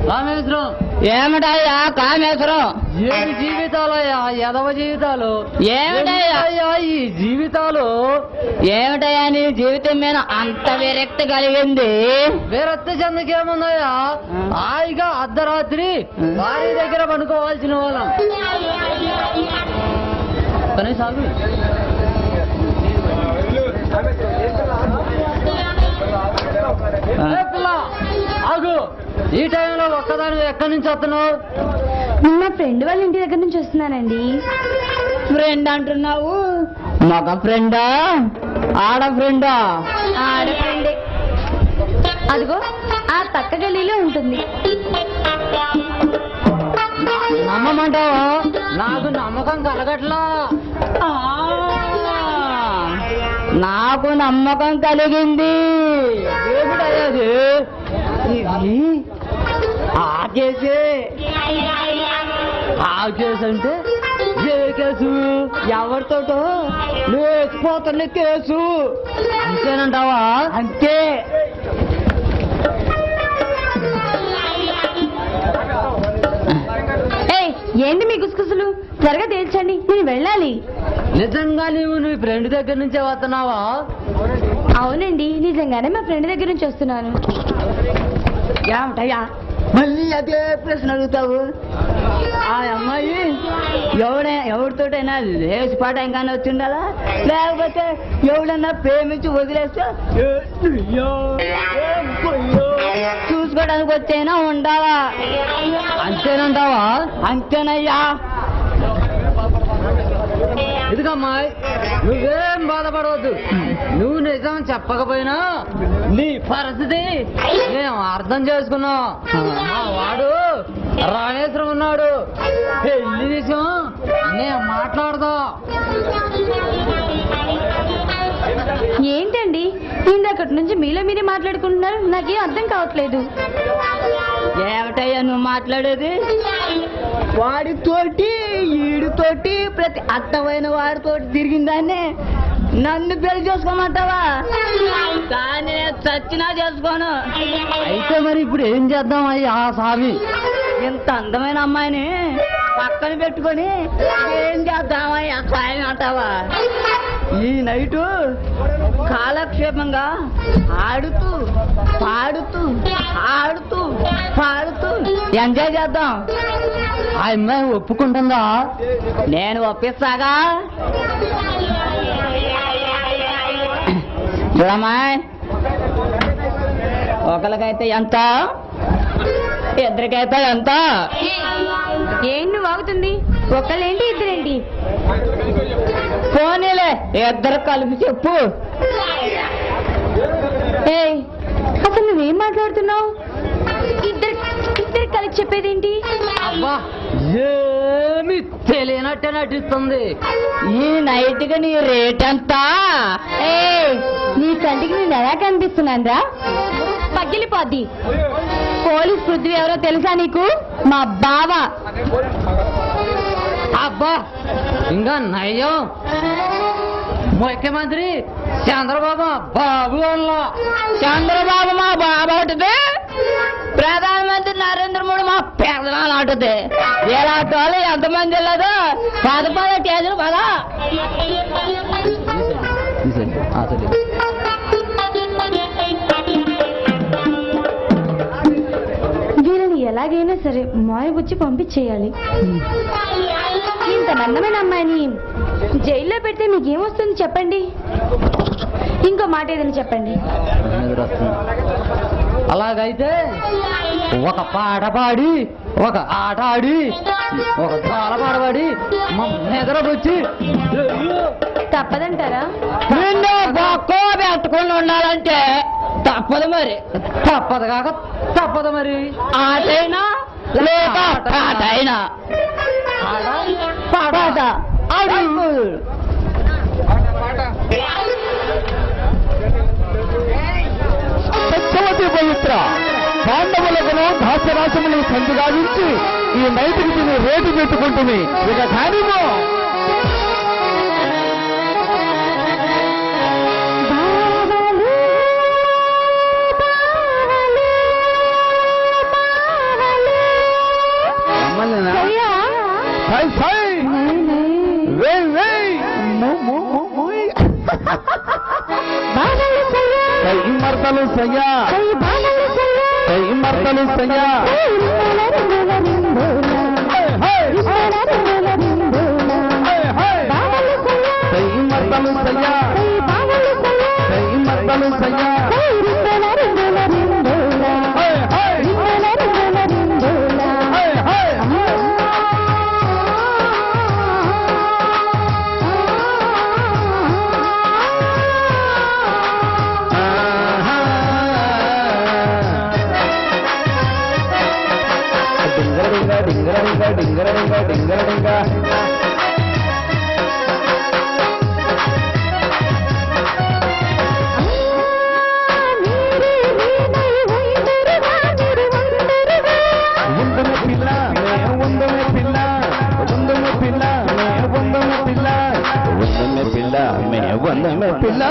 కామేశ్వరం ఏమిటయ్యా కామేశ్వరం? ఏమి జీవితాలయ్యా, ఎదవ జీవితాలు ఏమిటయ్యా ఈ జీవితాలు? ఏమిటయ్యా నీ జీవితం మీద అంత విరక్తి కలిగింది? విరక్తి చెందకేముందయ్యా, హాయిగా అర్ధరాత్రి భార్య దగ్గర పడుకోవాల్సిన వాళ్ళం. కనీసం ఆగు, ఈ టైంలో ఒక్కదాని ఎక్కడి నుంచి వస్తున్నావు? మా ఫ్రెండ్ వాళ్ళ ఇంటి దగ్గర నుంచి వస్తున్నానండి. ఫ్రెండ్ అంటున్నావు? మగ ఫ్రెండా ఆడ ఫ్రెండా? ఆడ ఫ్రెండే. అదిగో ఆ పక్క గల్లీలో ఉంటుంది. నమ్మమంటావా? నాకు నమ్మకం కలగట్లా. నాకు నమ్మకం కలిగింది. ఏమిటయ్యాది? ఇది ఆ కేసు అంటే ఏ కేసు? ఎవరితోటో లేచిపోతున్న కేసు. అంతేనంటావా? అంతే. ఏంటి మీ గుసగుసలు? త్వరగా తేల్చండి, నేను వెళ్ళాలి. నిజంగా నీవు నీ ఫ్రెండ్ దగ్గర నుంచే వస్తున్నావా? అవునండి, నిజంగానే మా ఫ్రెండ్ దగ్గర నుంచి వస్తున్నాను. ఏమిటయ్యా మళ్ళీ అదే ప్రశ్న అడుగుతావు? ఆ అమ్మాయి ఎవరితోటైనా లేచిపాట ఇంకానే వచ్చిండాలా, లేకపోతే ఎవడన్నా ప్రేమించి వదిలేస్తే చూసుకోవడానికి వచ్చైనా ఉండాలా? అంతేనంటావా? అంతేనయ్యా. ఇదిగమ్మాయి, నువ్వేం బాధపడవద్దు. నువ్వు నిజం చెప్పకపోయినా నీ పరిస్థితి మేము అర్థం చేసుకున్నాం. మా వాడు రామేశ్వరం ఉన్నాడు, పెళ్లి విషయం నేను మాట్లాడదాం. ఏంటండి ఇందక్కడి నుంచి మీలో మీరే మాట్లాడుకుంటున్నారు? నాకేం అర్థం కావట్లేదు. ఏమిటయ్యా నువ్వు మాట్లాడేది? వాడితోటి ఈడితోటి ప్రతి అర్థమైన వాడితోటి తిరిగిందాన్ని నన్ను పెళ్లి చేసుకోమంటావా? కానీ చచ్చినా చేసుకోను. అయితే మరి ఇప్పుడు ఏం చేద్దాం అయ్యా స్వామి? ఇంత అందమైన అమ్మాయిని పక్కన పెట్టుకొని ఏం చేద్దామయ్యా సాయం అంటావా? ఈ నైటు కాలక్షేపంగా ఆడుతూ పాడుతూ ఆడుతూ పాడుతూ ఎంజాయ్ చేద్దాం. ఆ అమ్మాయి ఒప్పుకుంటుందా? నేను ఒప్పిస్తాగా. చూడమ్మాయ్, ఒకరికైతే ఎంత, ఇద్దరికైతే ఎంత? ఏం నువ్వు ఆగుతుంది? ఒకళ్ళేంటి ఇద్దరేంటి? పోనీలే, ఇద్దరు కలిపి చెప్పు. అసలు నువ్వేం మాట్లాడుతున్నావు? ఇద్దరు కలిసి చెప్పేదేంటి? అబ్బా, ఏమి తెలియనట్టే నటిస్తుంది. ఈ నైట్ కి నీ రేట్ ఎంత? నీ కంటికి నేను ఎలా కనిపిస్తున్నాను? పగిలిపోద్ది. పోలీస్ పృథ్వీ ఎవరో తెలుసా నీకు? మా బావ. అబ్బా, ఇంకా నయ్యం ముఖ్యమంత్రి చంద్రబాబు బాబు వల్ల. చంద్రబాబు మా బాబు అంటుంది, ప్రధానమంత్రి నరేంద్ర మోడీ మా పెదనాలు అంటుంది. ఇలాంటి వాళ్ళు ఎంతమంది వెళ్ళదు? పద టేజర్ పద. వీళ్ళని ఎలాగైనా సరే మాయబుచ్చి పంపించేయాలి. ఇంత అందమైన అమ్మాయిని జైల్లో పెడితే మీకేమొస్తుంది చెప్పండి? ఇంకో మాట ఏదైనా చెప్పండి. అలాగైతే ఒక పాట పాడి, ఒక ఆట ఆడి, ఒక చాలా పాట పాడి నిద్రపుచ్చి తప్పదంటారా? నిన్ను గొక్కో పెట్టుకుని ఉండాలంటే తప్పదు మరి. తప్పదు కాక తప్పదు మరి. ఆటైనా లేక పాటైనా. పాట అడుగు. సత్యవతి పవిత్ర పాండవులకు దాస్యరాశములు సంధి గావించి ఈ నైతికి రేటు పెట్టుకుంటుంది. ఇక కానిమో మర్తలు సయ్యా కై మర్తలు సయ్యా కై మర్తలు సయ్యా కై మర్తలు సయ్యా డింగర డింగర డింగర డింగ ఉందమే పిల్ల మే ఉందమే పిల్ల ఉందమే పిల్ల మే ఉందమే పిల్ల ఉందమే పిల్ల మే ఉందమే పిల్ల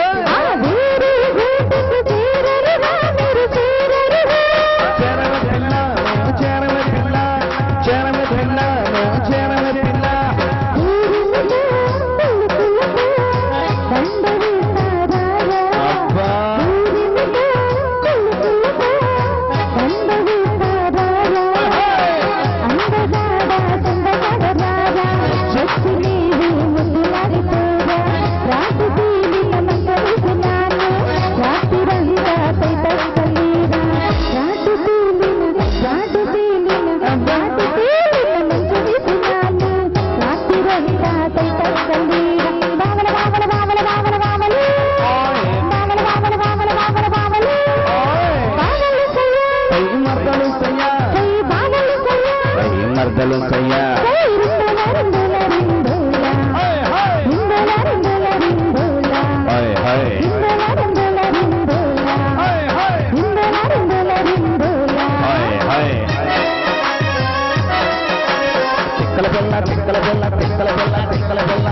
మర్దలు సయ్యా తిక్కల పిల్ల తిక్కల పిల్ల తిక్కల పిల్ల తిక్కల పిల్ల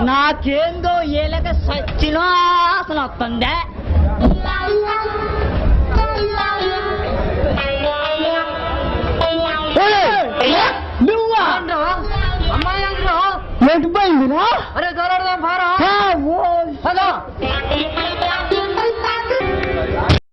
నాకేందో ఏలక సచ్చిలో అసలు వస్తుందే నువ్వా అమ్మాయి ఏంటి పోయిందిరా? అరే